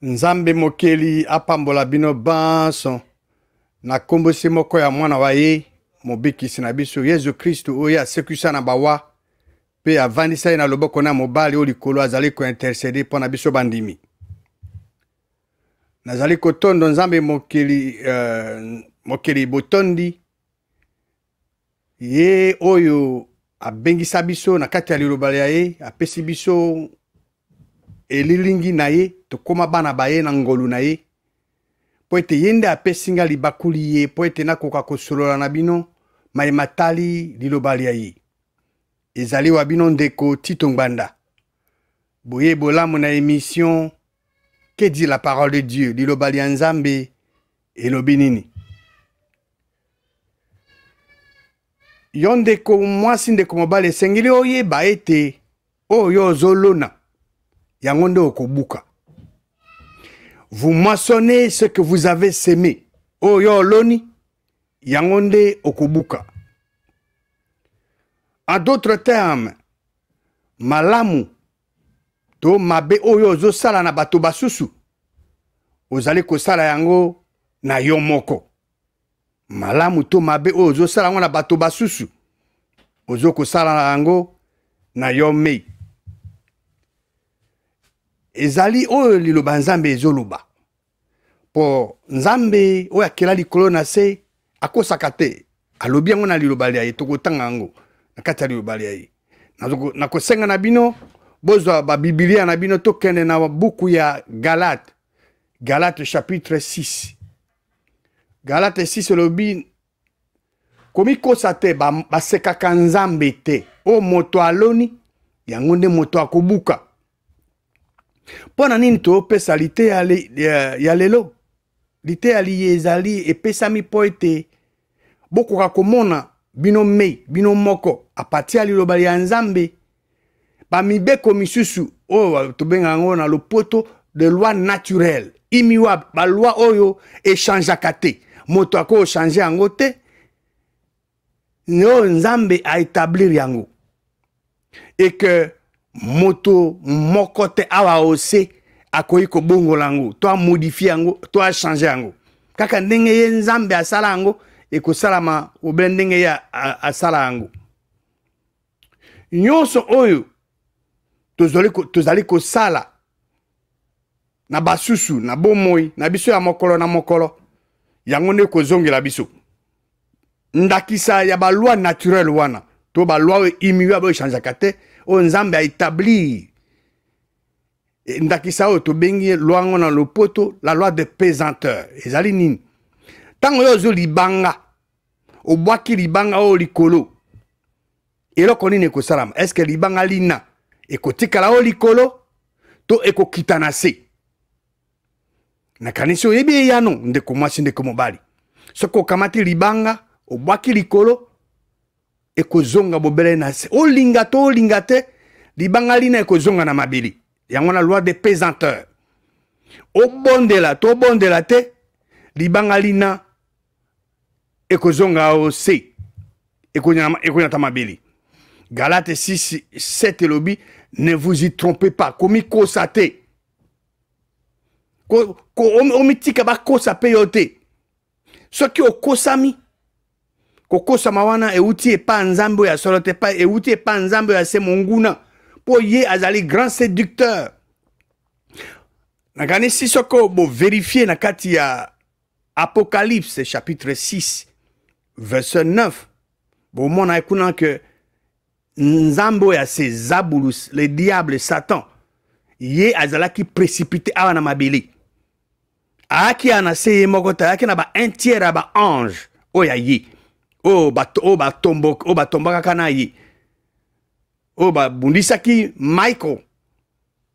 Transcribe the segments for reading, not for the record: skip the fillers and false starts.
Nzambe mokeli apambola bino banso na kombosi moko ya mwana wa ye mobikisi na biso Yesu Kristo oyo asekisa na bawa pe avandisa ye na loboko na mobali oyo likolo azali ko interceder mpo na biso bandimi. Nazali kotondo Nzambe mokeli botondi ye oyo abengisa biso na kati ya liloba ya ye apesi biso elilingi na ye tokoma bana baye na ngolu na ye po ete yende apesinga libakuli ye po ete nakoka kosolola na bino maimatali liloba ya ye ezali wa bino ndeko Tito Ngbanda boye bolamu na émission Que dit la parole de Dieu liloba ya Nzambe elobi nini. Yo ndeko mwasi ndeko mobali esengeli oyeba ete oyo ozolona yango nde okobuka. Vous moissonnez ce que vous avez semé. Oyo oloni yango nde okobuka. En d'autres termes, malamu to mabe oyo ozosala na bato basusu ozali kosala yango na yo moko. Malamu to mabe oyo ozosala yango na bato basusu ozo kosala yango na yo mei. Ezali oyo liloba Nzambe ezoloba. Po Nzambe oyo akela likolo na se akosaka te. Alobi yango na liloba ya ye tokotanga yango na kati ya liloba ya ye. Nakosenga na bino bozwa ba Biblia na bino tokende na buku ya Galate. Galate chapitre 6. Galate 6 lobi komikosa te basekaka Nzambe te. O moto aloni yango nde moto akobuka. Pona nini topesa lite ya lelo lite ya ezali epesami po ete bokoka komona bino mei bino moko apati ya liloba ya Nzambe bamibeko misusu oyo tobenga yango na lopoto de loi naturelle imiwa ba loi oyo echangeaka te moto ako changer yango te no Nzambe a établir yango et que moto moko te awa ose akoyi kobongola yango to a modifier yango to a changer yango kaka ndenge ye Nzambe asala yango ekosalama obele ndenge ya asala yango. Nyonso oyo tozali kosala na basusu na bomoi na biso ya mokolo na mokolo yango nde kozongela biso ndakisa ya ba loi naturelle wana to ba loi imiwa bo changeaka te o Nzambe a établi ndakisa o to bengi loi ngona lopoto la loi de pesanteur ezali nini tango yo zo libanga obwaki libanga o likolo eloko nini ekosalama est-ce que libanga lina ekotikala o likolo to ekokita na se nakanisi oyebi yano ndeko mwasi ndeko mobali soko okamati libanga obwaki likolo ekozonga bobele na se olinga to olinga te libanga lina ekozonga na mabili yango na loi de pesanteur obondela to bondela te libanga lina ekozonga o se ekonyata mabili. Galate 6, 7 lobi, ne vous y trompez pas. Komi kosa te. Omitika ba kosa pe yote. Soki okosami. Kokosama wana euti epa Nzambe ya solote pa euti epa Nzambe ya se monguna. Po ye azali grand séducteur. Nakane si soko bo vérifier na kati ya Apocalypse chapitre 6 verset 9. Bo mona ekuna que Nzambo ya se Zabulus, le diable, Satan, ye azalaki précipité awa na mabili. Aki anase ye mokota, aki na ba un tiers ba ange, oya ye. O ba tombaka kana ye. O ba bundisaki Michael,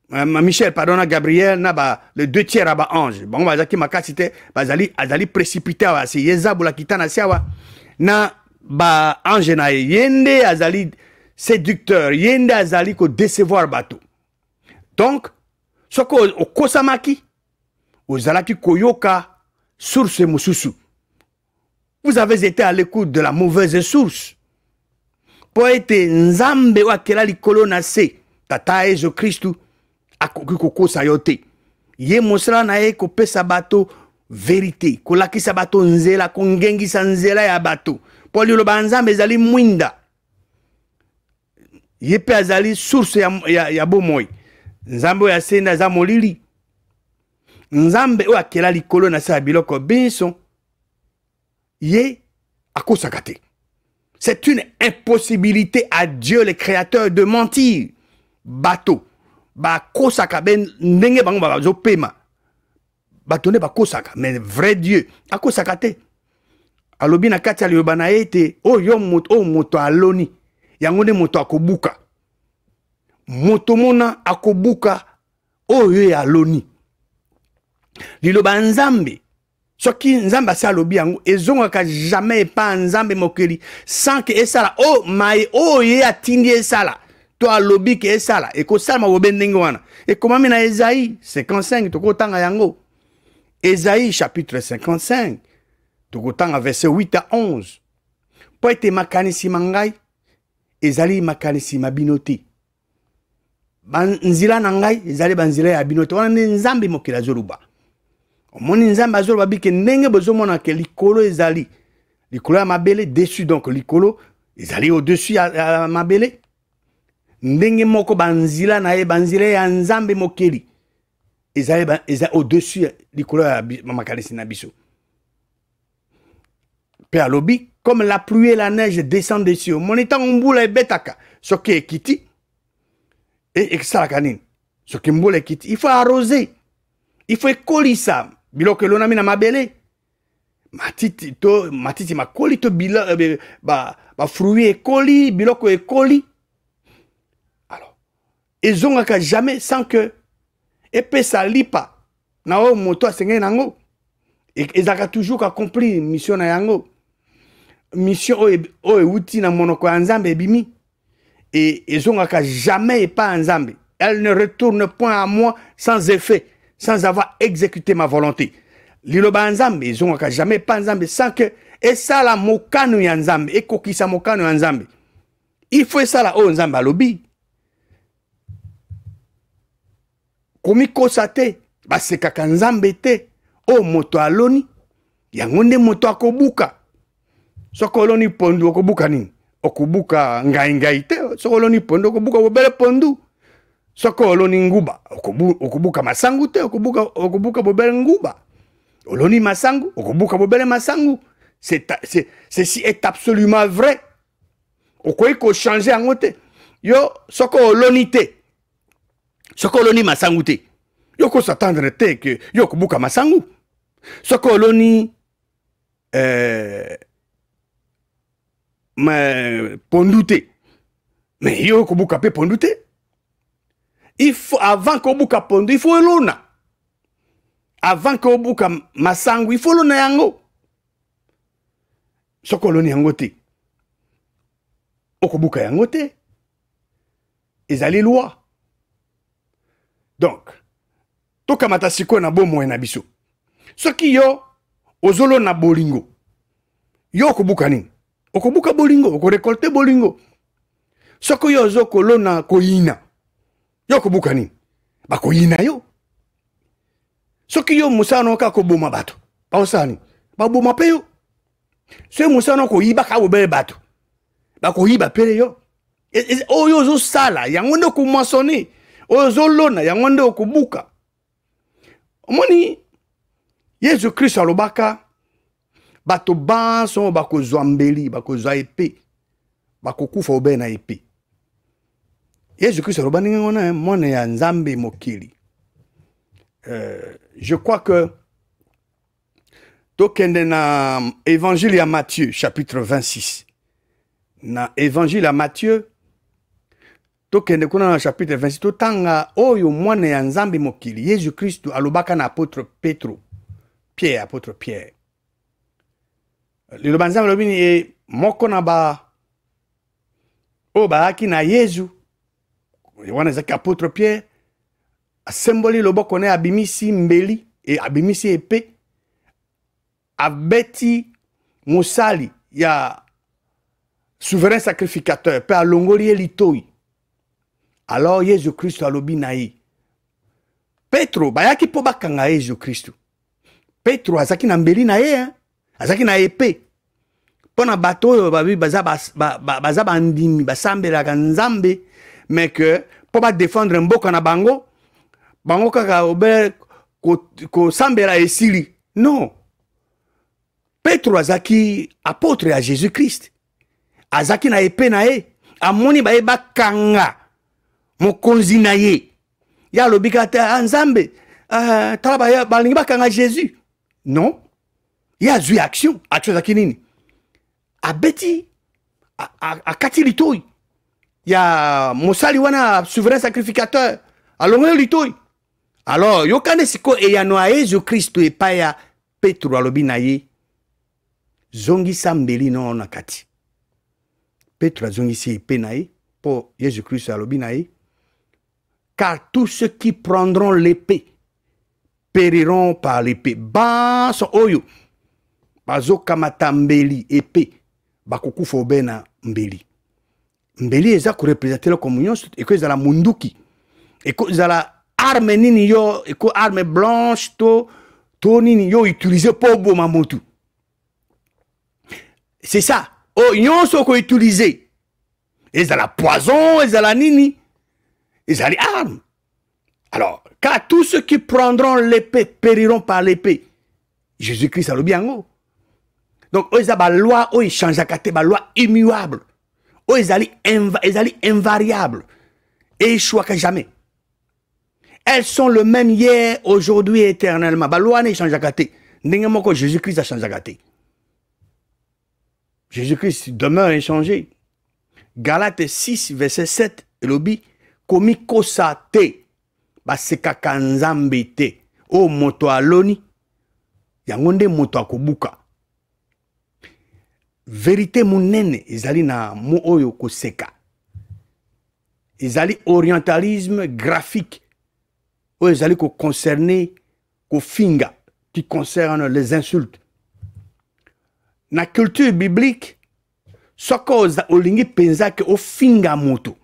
Michel, pardon, Gabriel, na ba le 2 tiers ba ange. Bon, bazaki makasite, azali précipité awa se ye Zabula kitana siawa na ba ange na ye. Yende azali séducteur, yende azali ko décevoir bato. Donc, soko okosamaki, ozalaki koyoka source mususu. Vous avez été à l'écoute de la mauvaise source. Po ete Nzambe wakela likolo na se, tata Yesu Kristu akoki kokosa yo te. ye mosala na ye kopesa bato vérité, kolakisa bato nzela, kongengisa nzela ya bato. Po liloba nzambe ezali mwinda. Ye pe azali source ya bomoi. Nzambe oyo asenda aza molili. Nzambe oyo akela likolo na sa biloko biso. Ye akosaka te. C'est une impossibilité à Dieu le créateur de mentir. Bato ba kosaka ben ndenge bango ba zo pema. Bato ne ba kosaka, mais vrai Dieu akosaka te. Alobi na kati aliyoba na ete oyo moto aloni. Yango ne moto akobuka. Moto mona akobuka oyo ya aloni. Liloba nzambe. Soki nzambe asa alobi yango ezongaka jamais pa nzambe mokeli sans que esala o mai o ye atindi esala to alobi ke esala e ko sala mabobe ndenge wana e komami na Esaïe 55 to kotanga yango. Esaïe chapitre 55 to kotanga verset 8 à 11. Po ete makanisi mangai ezali makanisi mabinote. Banzila na ngai ezali banzila ya binote wana nzambe mokeli azoluba. Omoni nzambe azoloba bike ndenge bozomona ke likolo ezali likolo ya mabele dessus, donc likolo ezali au-dessus ya mabele ndenge moko banzila na ye banzila ya nzambe mokeli ezali au-dessus likolo ya makanisi na biso. Pe alobi comme la pluie et la neige descendent des cieux. Monita mbula ebetaka soki ekiti et exalaka nini soki mbula ekiti il faut arroser, il faut ekolisa biloko elonami na mabele matiti makoli to ba fruit ekoli biloko ekoli. Alors ezongaka jamais sans que epesa lipa na o moto asengeli nango ezaka toujours accompli mission na yango. Mission o euti na monoko ya nzambe ebimi et ezongaka jamais pas nzambe. Elle ne retourne point à moi sans effet, sans avoir exécuté ma volonté. Liloba nzambe ezongaka jamais pas nzambe sans que esala mokano ya nzambe ekokisa mokano ya nzambe. Il faut esala o nzambe alobi. Komi kosate basekaka nzambe te o moto aloni yango nde moto akobuka. Soko oloni pondu okobuka nini? Okobuka ngai te. Soko oloni pondu okobuka bobele pondu. Soko oloni nguba okobuka masangu te. Okobuka bobele nguba. Oloni masangu okobuka bobele masangu. Ceci est absolument vrai. Okoki ko changer yango te. Yo soko oloni te. Soko oloni masangu te. Yo ko s'attendre te que yo okobuka masangu. Soko oloni pondute. Mais yo kobuka pe pondute. Il faut, avant kobuka pondu, il faut elona. Avant kobuka masangu, il faut elona yango. Soko oloni yango te. Okobuka yango te. Ezali loi. Donc, toka matasiko na bomo na biso. Soki yo ozolo na bolingo. Yo okobuka nini? Okobuka bolingo, okorekolte bolingo. Soko yo ozokolona koyina. Yo okobuka nini? Bakoyina yo. Soki yo musano ka koboma bato. Baosani. Baboma pe yo. So musano ko yiba ka bobele bato. Bakoyiba pele yo. Oyo ozo sala yango nde okumasoni. Oyo ozolona yango nde okubuka. Omoni Yesu Kristo alobaka bato banso bakozwa mbeli, bakozwa épée, bakokufa obe na épée. Yesu Kristo aloba ndenge ngona mwana ya nzambe mokili. Je crois que tokende na évangile ya Matthieu chapitre 26. Na évangile ya Matthieu tokende kuna na chapitre 26 totanga oyo mwana ya nzambe mokili. Yesu Kristo alobaka na apôtre Petro. Pierre, apôtre Pierre. Le banzam lobini e moko na ba o ba aki na Yesu. Wana zaki apôtre Pierre asemboli loboko ne abimisi mbeli e abimisi épée abeti musali ya souverain sacrificateur pe alongoli litoi. Alors Jésus Christ alobi na ye Petro bayaki po bakanga Yesu Kristo. Petro azaki na mbeli na ye, azaki na épée. Pona bato oyo babi baza bandimi basambelaka Nzambe, mais que po ba défendre mboka na bango, bango kaka obe ko sambela esili. Non. Petro azaki apôtre à Jésus-Christ. Azaki na épée na ye, amoni baye bakanga mokonzi na ye. Ya lobika ta Nzambe, tala ya balingi bakanga Jésus. Non. Ya zui action, action zaki nini? Abeti akati litoi. Ya mosali wana souverain sacrificateur. Alongo litoi. Alors, yokane siko eyano a Jésus Christ e paya Petro alobi na ye. Zongi sambeli no nakati. Petro zongi si épée na ye pour Jésus Christ alobi na ye. Car tous ceux qui prendront l'épée périront par l'épée. Banso oyo bazoka matambeli épée bakuku fobena mbeli. Mbeli eza ko représenter la communion et que ezala munduki. Et que ezala arme nini yo et que arme blanche to nini yo utiliser pour boma motu. C'est ça. Oh nyonso ko utiliser. Ezala poison, ezala nini. Ils allaient armes. Alors, car tous ceux qui prendront l'épée périront par l'épée. Jésus-Christ a le bien. Donc, ils ont la loi, ils changent la loi immuable. Ils allaient invariables. Et ils choisissent jamais. Elles sont le même hier, aujourd'hui et éternellement. La loi ne change pas. Jésus-Christ a changé. Jésus-Christ demeure inchangé. Galates 6, verset 7, lobby. Komi kosa te basekaka Nzambe te o moto aloni yango nde moto akobuka. Vérité munene ezali na mo oyo koseka. Ezali orientalisme graphique oyo ezali ko concerner ko finga qui concerne les insultes. Na culture biblique soko olingi penza ke o finga moto.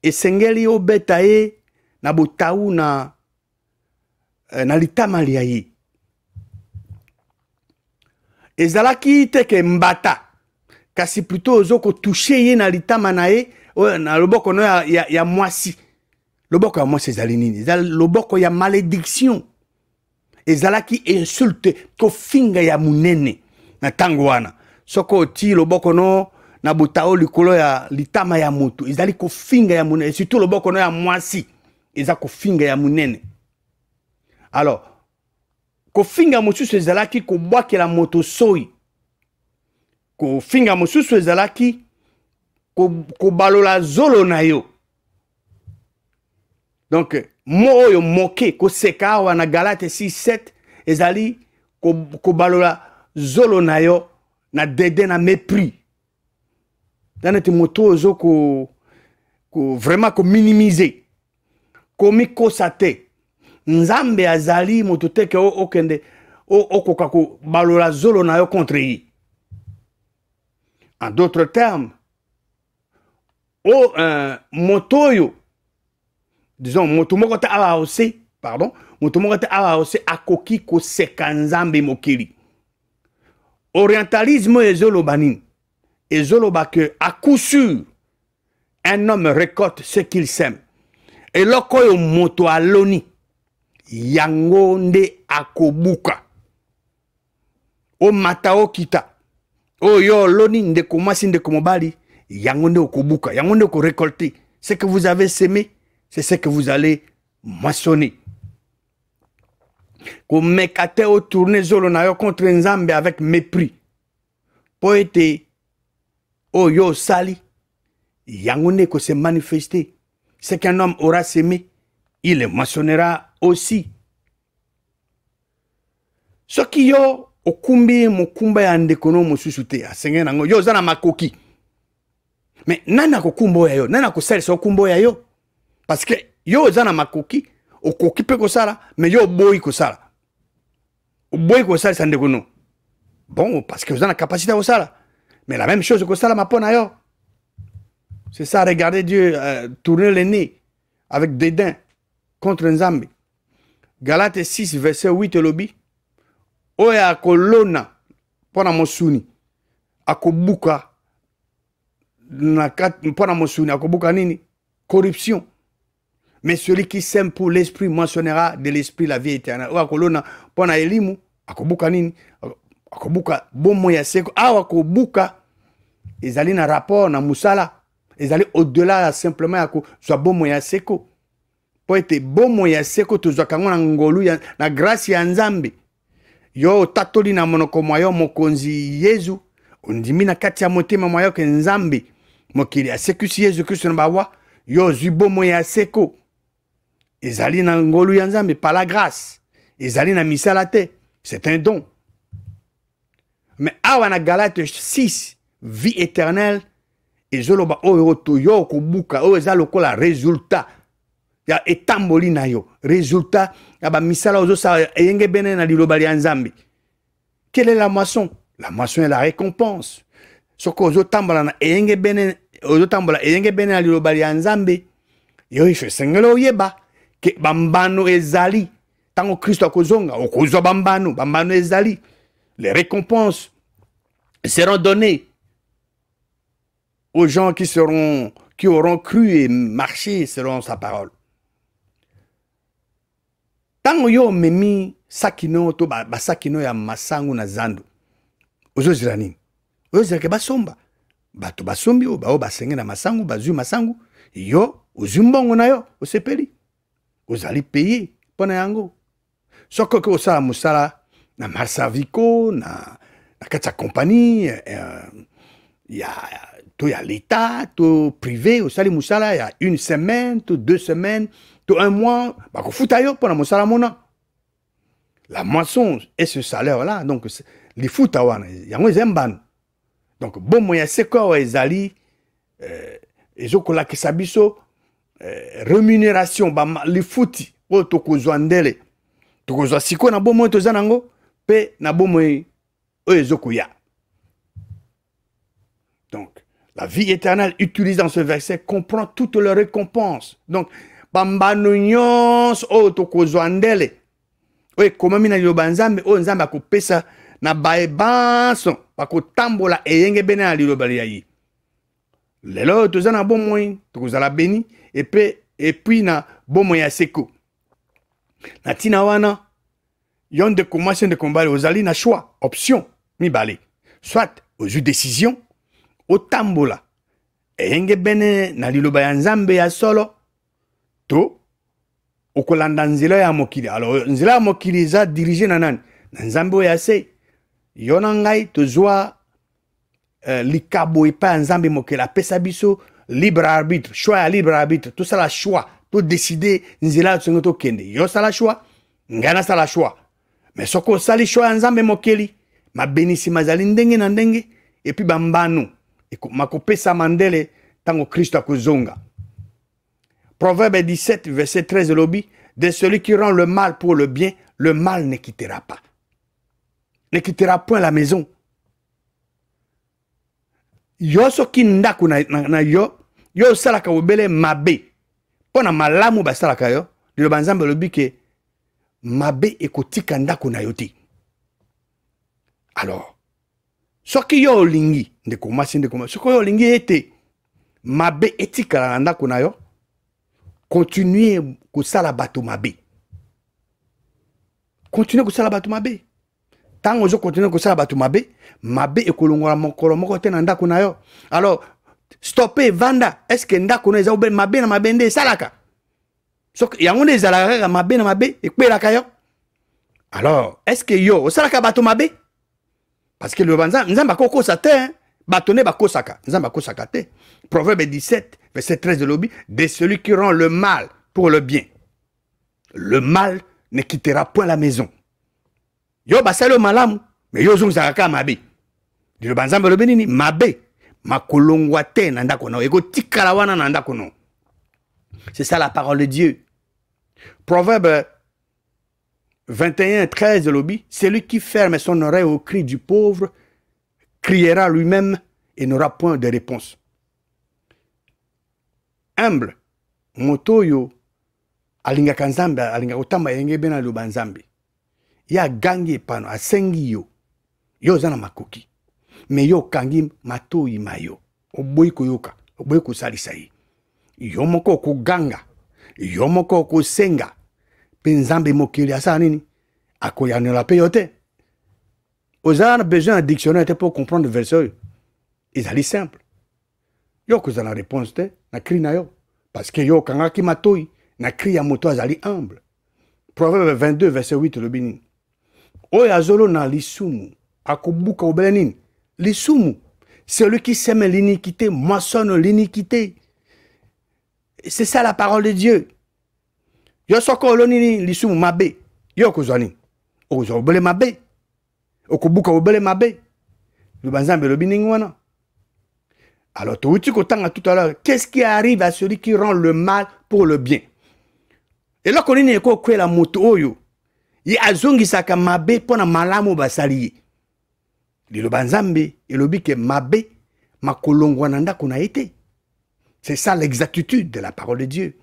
Esengeli obeta ye na botaou na litama lia ye. Ezalaki teke mbata. Kasi plutôt ozoko touche ye na litama na ye na loboko no ya mwasi. Loboko ya mwasi ezali nini? Ezali loboko ya malédiction. Ezalaki insulte ko finga ya munene na tango wana. Soko ti loboko no na botao likolo ya litama ya moto ezali ko finga ya munene, surtout loboko no ya mwasi eza ko finga ya munene. Alors ko finga mosusu ezalaki ko bwakela moto soi, ko finga mosusu ezalaki ko balola zolo na yo. Donc mo oyo moke ko seka wana Galate 6:7 ezali ko balola zolo na yo na dede na mépris. Dans notre moto vraiment minimiser komi kosate Nzambe azali moto teke okende okoka ko balola zolo na yo contre yi. En d'autres termes, moto yo disons moto moko ta awa ose, pardon, moto moko ta awa ose akoki ko seka Nzambe mokili. Orientalisme ezolo banine. Ezoloba que à coup sûr un homme récolte ce qu'il sème. Et lokoyo moto aloni yango nde akobuka. O matao kita. O yo loni nde komasi nde komobali yango nde okobuka. Yango nde ko récolter. Ce que vous avez semé, c'est ce que vous allez moissonner. Ko mekate o tourner zolo na yo contre Nzambe avec mépris. Poete oh yo sali, yangone ko se manifester. Ce qu'un homme aura semé, il le moissonnera aussi. Ce qui yo okumbi mokumba ya ndekono mosusu te asenge nango yo zana makoki. Mais nana ko kumbo ya yo, nana ko sali so kumbo ya yo. Parce que yo zana makoki, okoki pe ko sala, mais yo boy ko sala. O boy ko sala sa ndekono. Bon, parce que vous avez la capacité à ça. Mais la même chose que ça, ma pona yo. C'est ça, regardez Dieu tourner le nez avec dédain contre Nzambe. Galate 6 verset 8 lobi oya akolona pona mosuni akobuka pona mosuni akobuka nini corruption. Mais celui qui sème pour l'esprit mentionnera de l'esprit la vie éternelle. Oya akolona pona elimu akobuka nini akobuka bomo ya seko awa akobuka ezali na rapport na musala ezali au-delà simplement ya kozwa bomo ya seko po ete bomo ya seko tozwaka yango na ngolu na grâce ya Nzambe. Yo tatoli na monoko mwa yo mokonzi Yesu ondimi na kati ya motema mwa yo ke Nzambe mokili asekusi Yesu Kristo na bawa yo zwi bomo ya seko ezali na ngolu ya Nzambe par la grâce ezali na misala te, c'est un don. Mais awa na Galate 6 vie éternelle ezoloba oyo to yo kobuka oyo eza lokola résultat ya etamboli na yo résultat ya ba misala ozo sa eyenge bene na liloba ya Nzambe. Quelle est la moisson? La moisson est la récompense. Soko ozo tambola na eyenge bene ozo tambola eyenge bene na liloba ya Nzambe yo ifo sengelo oyeba ke bambano ezali tango Kristo akozonga okozwa bambano ezali. Les récompenses seront données aux gens qui auront cru et marché selon sa parole. Tango yo memi sakino to basakino ya masangu na zando. Ozo zirani. Ozo zirake basomba. Bato basombi o bao basenge na masangu, bazu masangu. Yo, ozumbongo na yo, osepeli. Ozali payer pona yango. Soko ko osala musala na Marsaviko, na kati ya compagnie, to ya l'État, to privé, osali musala ya 1 semaine, to 2 semaines, to 1 mois, bako futa yo pona musala mona. La moisson est ce salaire-là, donc les futa wana, yango ezembano. Donc bon moya seko ezali, ezokola kisabiso, rémunération, les futi, o tokozwa ndele. Tokozwa siko na bon moya tozanango, pe na bon moya oezokuya. Donc, la vie éternelle utilisée dans ce verset comprend toutes les récompenses. Donc, bambano nyons o tokozwa ndele. Oye komami na liloba Nzambe o Nzambe akopesa na baebanso bakotambola eyenge bene na liloba ya yi. Lelo tozana bon moyen tokozala beni et puis na bon moyen seko. Na tina wana yon de commencer de combattre ozali na choix option mibale. Soit aux décision au tambola eyenge bene na liloba ya Nzambe ya solo to okolanda nzela ya mokili. Alors nzela ya mokili eza dirigé na nani? Na Nzambe ya se. Yo na ngai tozwa likabo epa ya Nzambe mokili apesa biso libre arbitre, choix ya libre arbitre, tout ça la choix, to décider nzela tsongo to kende. Yo sala choix, ngana sala choix. Mais soko sali choix ya Nzambe mokili, mabenisi mazali ndenge na ndenge et puis bambano makopesa mandele tango Kristo akozonga. Proverbe 17, verset 13 de l'Obi, de celui qui rend le mal pour le bien, le mal ne quittera pas. Ne quittera point la maison. Yo soki ndaku na yo salaka obele mabe. Pona malamu ba salaka yo, le banzambe lobi ke mabe ekotika ndaku na yo te. Alors, soki yo olingi, soki yo olingi ete mabe etika na ndaku na yo, continuez kusala bato mabe. Continuez kusala bato mabe. Tant ozo continuez kusala bato mabe, mabe ekolongola mokolo moko te na ndako na yo. Alors, stoppez vanda. Est-ce que ndako na eza obe mabe na mabende salaka? So yango ne ezalaka mabe na mabe ekpelaka yo. Alors, est-ce que yo osalaka bato mabe? Parce que le banza nzamba kokosa te, hein? Bato ne bakosaka, nzamba kosaka te. Proverbe 17 verset 13 de l'Obi, de celui qui rend le mal pour le bien. Le mal ne quittera point la maison. Yo basalo malamu, mais yo zongzaka mabe. Le banzambe le benini mabe, makolongwa te na ndako no, eko tikala wana na ndako no. C'est ça la parole de Dieu. Proverbe 21 13 de l'Obi, celui qui ferme son oreille au cri du pauvre criera lui-même et n'aura point de réponse. Humble, motoyo alingaka nzambe alingaka kotamba yenge bena loba nzambe ya gangi pano asengi yo yo zana makoki me yo kangi matoi mayo oboyi koyoka oboyi kosalisa ye yo moko koganga yo moko kosenga pe nzambe mokili asala nini akoyanela pe yo te ozala besoin d'un dictionnaire pour comprendre le verset ezali simple yo kozala na réponse te na cri na yo parce que yo kangaki matoi na cri ya moto azali humble. Proverbe 22 verset 8 lobi nini oyo azolo na lisumu akobuka obele nini lisumu. Celui qui sème l'iniquité moissonne l'iniquité. C'est ça la parole de Dieu. Yo soko olonini lisumu mabe yo kozwa nini okozwa obele mabe okobuka obele mabe lubanzambe lobi ningi wana. Alors tu kotanga tout à l'heure, qu'est-ce qui arrive à celui qui rend le mal pour le bien? Et là qu'on est ko kwela moto oyo yi azongisaka mabe pona malamu basali lilo banzambe elobi ke mabe makolongwa na ndako na ete. C'est ça l'exactitude de la parole de Dieu.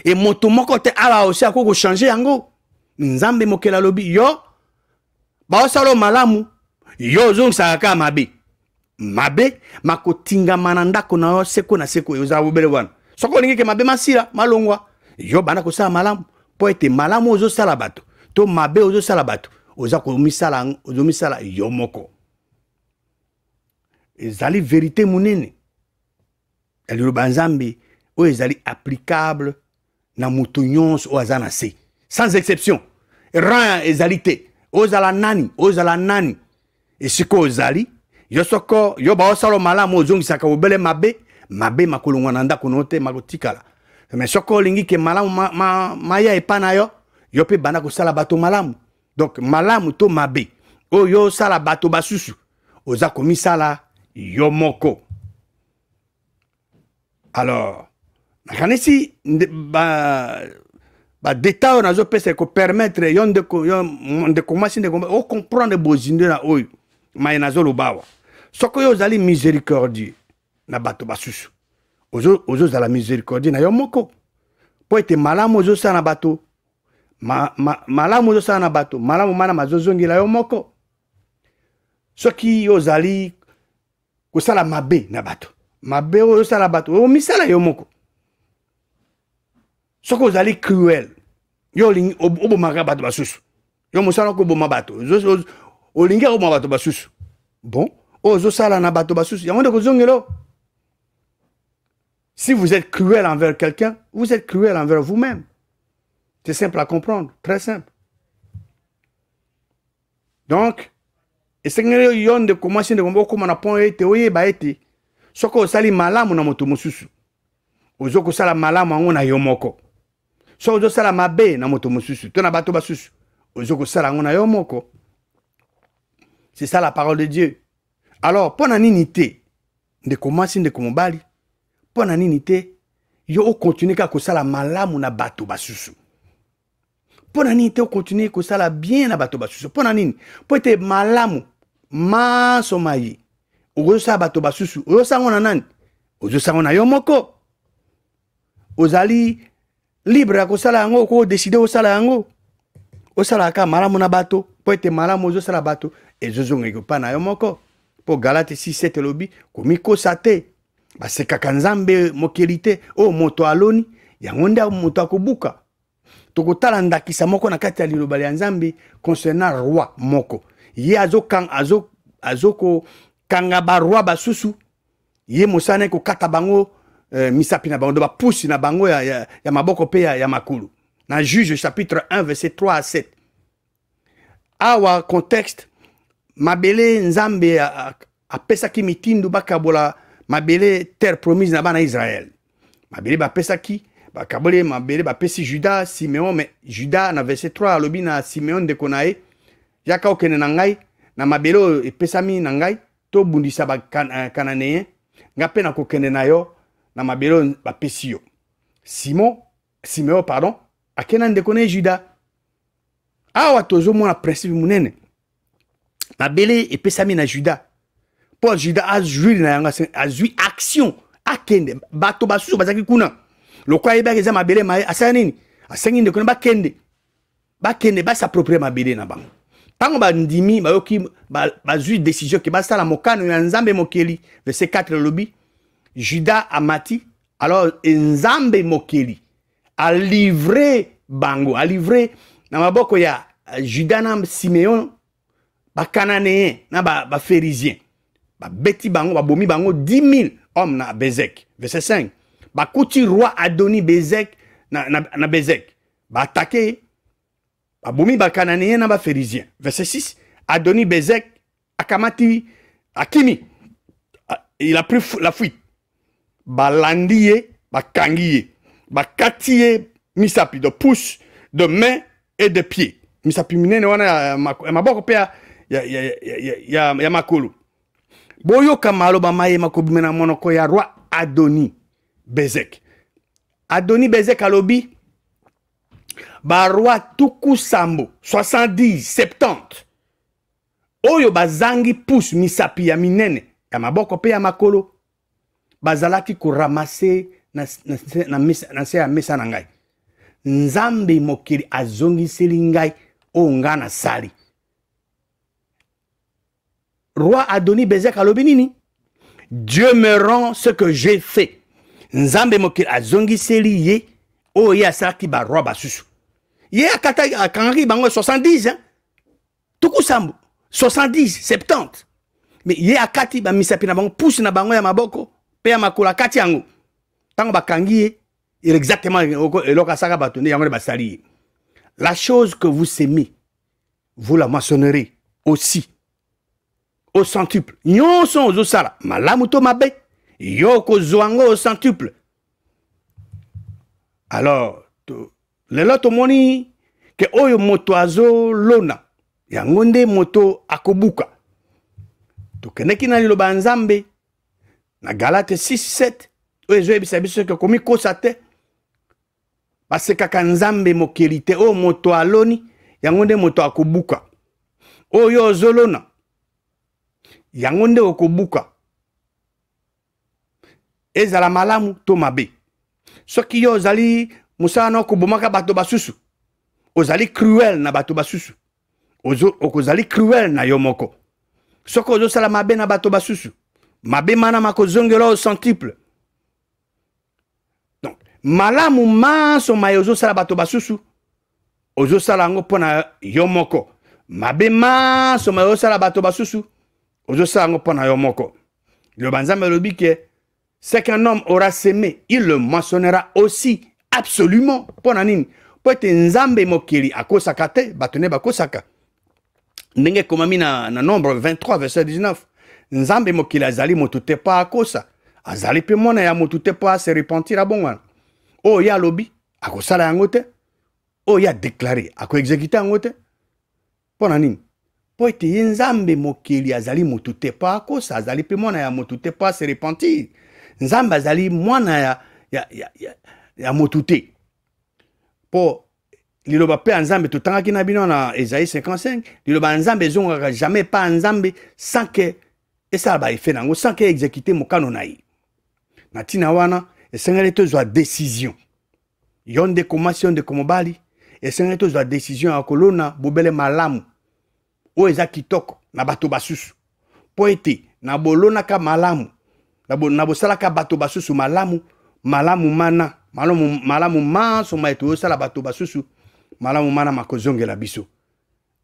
Et moto moko te ala aussi akoko changer yango nzambe mokela lobi yo ba osalo malamu yo zongisa ka mabe mabe makotinga mananda kona yo seko na seko yoza obele wana soko lingi ke mabe masira malongwa yo bana ko sala malamu po ete malamu ozo sala bato to mabe ozo sala bato oza ko misala yo moko ezali vérité munene elilo banzambe o ezali applicable na mutu nyonso o azana se sans exception ran ezali te ozala nani et siko ozali yo soko yo ba osalo malamu ozongisaka obele mabe makolongwa na ndako note makotikala mais soko lingi ke malamu maya epana yo pe bana ko sala bato malamu donc malamu to mabe o yo sala bato basusu oza komisala yo moko. Alors nakanisi ba détail na zo pese ko permettre yon de commencer de comprendre bozinde na oyo mai na zo lobawa soko yo zali miséricordieux na bato basusu ozo zala miséricordieux na yo moko po ete malamu ozo sa na bato malamu ozo sa na bato malamu mana mazozongela yo moko soki yo zali kosala mabe na bato mabe ozo sala bato o misala yo moko soki ozali cruel yo lingi obomaka bato basusu yo mosala ko boma bato olingi oboma bato basusu bon ozo sala na bato basusu yango ndeko zongelo. Si vous êtes cruel envers quelqu'un, vous êtes cruel envers vous-même. C'est simple à comprendre, très simple. Donc, et c'est que yon de commencer de comment on a point été oye ba été soko sali malamu na moto mosusu ozoko sala malamu ngo na yomoko so ozo sala mabe na moto mosusu to na bato basusu ozoko sala ngo na yomoko. C'est ça la parole de Dieu. Alors pona nini te de commencer de komobali pona nini te yo o continuer ka ko sala malamu na bato basusu pona nini te o continuer ko sala bien na bato basusu pona nini po te malamu ma somayi ozo sala bato basusu ozo sango na nani ozo sango na yo moko ozali libre ko sala yango ko décider o sala yango o sala ka malamu na bato po te malamu ozo sala bato ezozo ngeko pa na yo moko po Galate 6:7 lobi komiko sate basekaka nzambe mokelite o moto aloni yango nde moto akobuka tokotala ndakisa moko na kati ya liloba ya nzambe concernant roi moko ye azoko kanga ba roi basusu ye mosane ko kata bango misapi na bango do ba pusi na bango ya maboko pe ya makulu na Juge chapitre 1 verset 3 à 7. Awa contexte mabele nzambe apesaki mitindu bakabola mabele terre promise na bana Israël. Mabele bapesaki bakabole mabele bapesi Juda Simeon mais Juda na verset 3 alobi na Simeon de konae yaka okene na ngai na mabele epesami na ngai to bundisa ba Cananéen ngape na kokene na yo na mabele bapesi yo. Simeon pardon akena de konae Juda. Awa tozo mona principe munene mabele epesami na Juda. Paul Juda a joué na yanga a joué action akende bato basusu bazaki kuna lokwa yeba eza mabele maye asa nini asengi ndeko ba kende ba s'approprier mabele na bango tango ba ndimi ba yoki ba zui décision ke ba sala mokano ya nzambe mokeli verset 4 lobi Judas amati alors nzambe mokeli a livré bango a livré na maboko ya Judas na Simeon ba cananéen na ba phérisien ba beti bango ba bomi bango 10 000 hommes na Bezek verset 5 ba kuti roi Adoni Bezek na Bezek ba attaqué ba bomi ba cananéen na ba phérisien verset 6 Adoni Bezek akamati akimi il a pris la fuite ba landiye ba kangiye ba katiye misapi de pouce de main et de pied misapi minene wana maboko pia ya makolo boyo kamalo ba maye makobimena monoko ya roi Adoni Bezek alobi ba roi tuku sambo 70 70 oyo bazangi pouce misapi ya minene ya maboko pe ya makolo bazalaki ko ramasser na se ya mesa na ngai nzambe mokili azongiseli ngai o nga na sali roi Adoni Bezek alobi nini Dieu me rend ce que j'ai fait nzambe mokili azongiseli ye o ye asalaki ba roi basusu ye akata akangaki bango 70 hein tuku sambo 70 70 mais ye akati ba misapi na bango pousse na bango ya maboko pe ya makula kati yango tango bakangi ye il exactement eloka saka bato nde yango basali la chose que vous semez vous la moissonnerez aussi au centuple nyonso ozosala malamu to mabe yo kozwango au centuple alors lelo tomoni ke oyo moto azolona yango nde moto akobuka tokendeki na liloba nzambe na Galate 6:7 oyo ezoyebisa biso ke komikosa te basekaka nzambe mokeli te oyo moto aloni yango nde moto akobuka oyo ozolona yango nde okobuka ezala malamu to mabe soki yo ozali musala na okobomaka bato basusu ozali cruel na bato basusu okozali cruel na yo moko soki ozosala mabe na bato basusu mabe mana makozongela au centuple donc malamu manso maye ozosala bato basusu ozosala yango mpona yo moko mabe manso maye ozosala bato basusu ozosala yango mpona yo moko liloba nzambe elobi ke ce qu'un homme aura semé il le moissonnera aussi absolument mpona nini po ete nzambe mokili akosaka te bato nde bakosaka ndenge ekomami na nombre 23 verset 19 nzambe mokili azali moto te pa akosa azali pe mwana ya moto te pa se repentir abongwana oyo ye alobi akosala yango te oyo ye adeklare akoexekite yango te mpona nini po ete ye nzambe mokili azali moto te pa akosa azali pe mwana ya moto te pa se repentir nzambe azali mwana ya moto te po liloba pe nzambe totangaki na bino na Esaïe 55 liloba nzambe ezongaka jamais pa nzambe sans que esala ba effet nango sans que exécuter mokano na ye na tina wana esengeli tozwa décision yo ndeko mwasi yo ndeko mobali esengeli tozwa décision ya kolona bobele malamu oyo eza kitoko na bato basusu po ete na bolonaka malamu na bosalaka bato basusu malamu mana malamu manso ma eto osala bato basusu malamu mana makozongela biso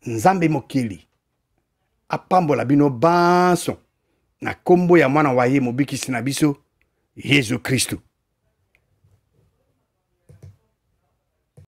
nzambe mokili apambola bino banso na kombo ya mwana wa ye mobikisi na biso Yesu Kristo.